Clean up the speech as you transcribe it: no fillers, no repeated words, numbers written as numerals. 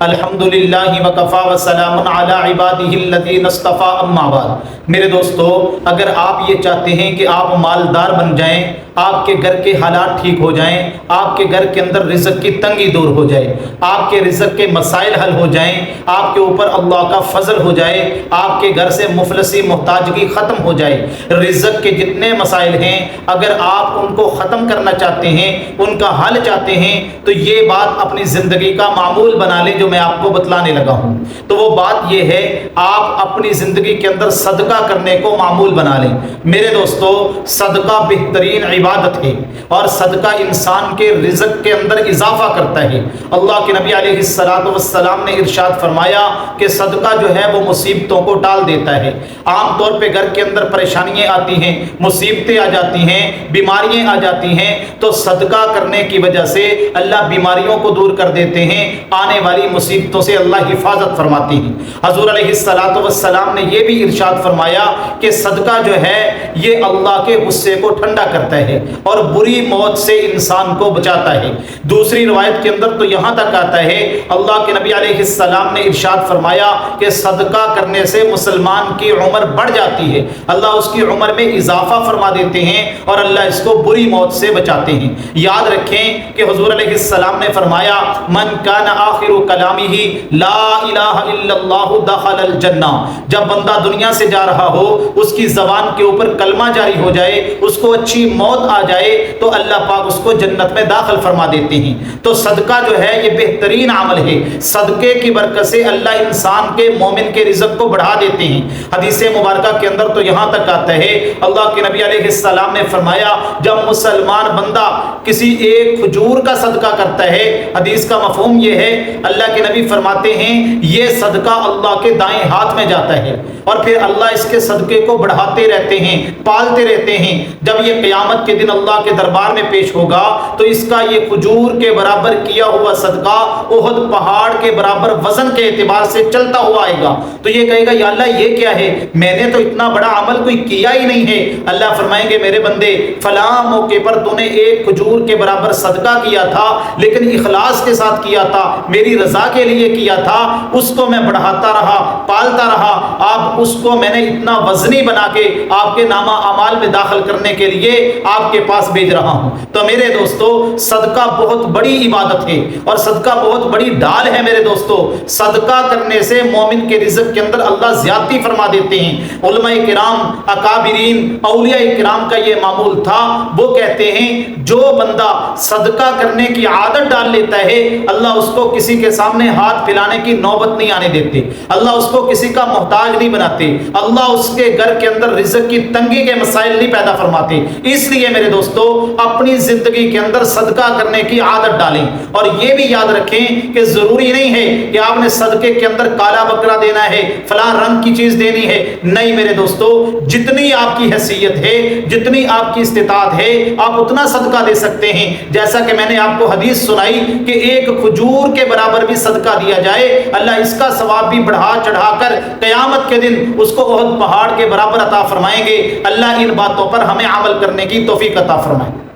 الحمدللہ وکفا وسلام علی عبادہ الذین اصطفی اما بعد۔ میرے دوستو، اگر آپ یہ چاہتے ہیں کہ آپ مالدار بن جائیں، آپ کے گھر کے حالات ٹھیک ہو جائیں، آپ کے گھر کے اندر رزق کی تنگی دور ہو جائے، آپ کے رزق کے مسائل حل ہو جائیں، آپ کے اوپر اللہ کا فضل ہو جائے، آپ کے گھر سے مفلسی محتاجگی ختم ہو جائے، رزق کے جتنے مسائل ہیں اگر آپ ان کو ختم کرنا چاہتے ہیں، ان کا حل چاہتے ہیں، تو یہ بات اپنی زندگی کا معمول بنا لیں جو میں آپ کو بتلانے لگا ہوں۔ تو وہ بات یہ ہے، آپ اپنی زندگی کے اندر صدقہ کرنے کو معمول بنا لیں۔ میرے دوستو، صدقہ بہترین عبادت ہے اور صدقہ انسان کے رزق کے اندر اضافہ کرتا ہے۔ اللہ کے نبی علیہ السلام نے ارشاد فرمایا کہ صدقہ جو ہے وہ مصیبتوں کو ٹال دیتا ہے۔ عام طور پہ گھر کے اندر پریشانیاں آتی ہیں، مصیبتیں آ جاتی ہیں، بیماریاں آ جاتی ہیں، تو صدقہ کرنے کی وجہ سے اللہ بیماریوں کو دور کر دیتے ہیں، آنے والی مصیبتوں سے اللہ حفاظت فرماتے ہیں۔ حضور علیہ السلام نے یہ بھی ارشاد فرمایا کہ صدقہ جو ہے یہ اللہ کے غصے کو ٹھنڈا کرتا ہے اور بری موت سے انسان کو بچاتا ہے۔ دوسری روایت کے اندر تو یہاں تک آتا ہے، اللہ کے نبی علیہ السلام نے ارشاد فرمایا کہ صدقہ کرنے سے مسلمان کی عمر بڑھ جاتی ہے، اللہ اس کی عمر میں اضافہ فرما دیتے ہیں اور اللہ اس کو بری موت سے بچاتے ہیں۔ یاد رکھیں کہ حضور علیہ السلام نے فرمایا، من کان آخر کلامہ لا الہ الا اللہ دخل الجنہ۔ جب بندہ دنیا سے جا رہا ہو، اس کی زبان کے اوپر کلمہ جاری ہو جائے، اس کو اچھی موت آ جائے، تو اللہ پاک اس کو جنت میں داخل فرما دیتے ہیں۔ تو صدقہ جو ہے یہ بہترین عمل ہے، صدقے کی برکت سے اللہ انسان کے مومن کے رزق کو بڑھا دیتے ہیں۔ حدیث مبارکہ کے اندر تو یہاں تک آتا ہے، اللہ کے نبی علیہ السلام نے فرمایا، جب مسلمان بندہ کسی ایک کھجور کا صدقہ کرتا ہے، حدیث کا مفہوم یہ ہے، اللہ کے نبی فرماتے ہیں یہ صدقہ اللہ کے دائیں ہاتھ میں جاتا ہے اور پھر اللہ اس کے صدقے کو بڑھاتے رہتے ہیں، پالتے رہتے ہیں۔ جب یہ قیامت کے دن اللہ کے دربار میں پیش ہوگا تو اس کا یہ کھجور کے برابر کیا ہوا صدقہ احد پہاڑ کے برابر وزن کے اعتبار سے چلتا ہوا آئے گا، تو یہ کہے گا یا اللہ یہ کیا ہے، میں نے تو اتنا بڑا عمل کوئی کیا ہی نہیں ہے۔ اللہ فرمائیں گے میرے بندے، فلاں موقع پر تو نے ایک کھجور کے برابر صدقہ کیا تھا لیکن اخلاص کے ساتھ کیا تھا، میری رضا کے لیے کیا تھا، اس کو میں بڑھاتا رہا، پالتا رہا، آپ اس کو میں نے اتنا وزنی بنا کے آپ کے نامہ اعمال میں داخل کرنے کے لیے آپ کے پاس بھیج رہا ہوں۔ تو میرے دوستو، صدقہ بہت بڑی عبادت ہے اور صدقہ بہت بڑی ڈال ہے۔ میرے دوستو، صدقہ کرنے سے مومن کے رزق کے اندر اللہ زیادتی فرما دیتے ہیں۔ علماء کرام، اکابرین، اولیاء کرام کا یہ معمول تھا، وہ کہتے ہیں جو بندہ صدقہ کرنے کی عادت ڈال لیتا ہے، اللہ اس کو کسی کے سامنے ہاتھ پھیلانے کی نوبت نہیں آنے دیتے، اللہ اس کو کسی کا محتاج نہیں بناتے، اللہ اس کے گھر کے اندر رزق کی تنگی کے مسائل نہیں پیدا فرماتے۔ اس لیے میرے دوستو، اپنی زندگی کے اندر صدقہ کرنے کی عادت ڈالیں اور یہ بھی یاد رکھیں کہ ضروری نہیں ہے کہ آپ نے صدقے کے اندر کالا بکرا دینا ہے، فلاں رنگ کی چیز دینی ہے، نہیں میرے دوستو، جتنی آپ کی حیثیت ہے، جتنی آپ کی استطاعت ہے، آپ اتنا صدقہ دے سکتے ہیں۔ جیسا کہ میں نے آپ کو حدیث سنائی کہ ایک کھجور کے برابر بھی صدقہ دیا جائے، اللہ اس کا ثواب بھی بڑھا چڑھا کر قیامت کے دن اس کو احد پہاڑ کے برابر عطا فرمائیں گے۔ اللہ ان باتوں پر ہمیں عمل کرنے کی توفیق عطا فرمائے۔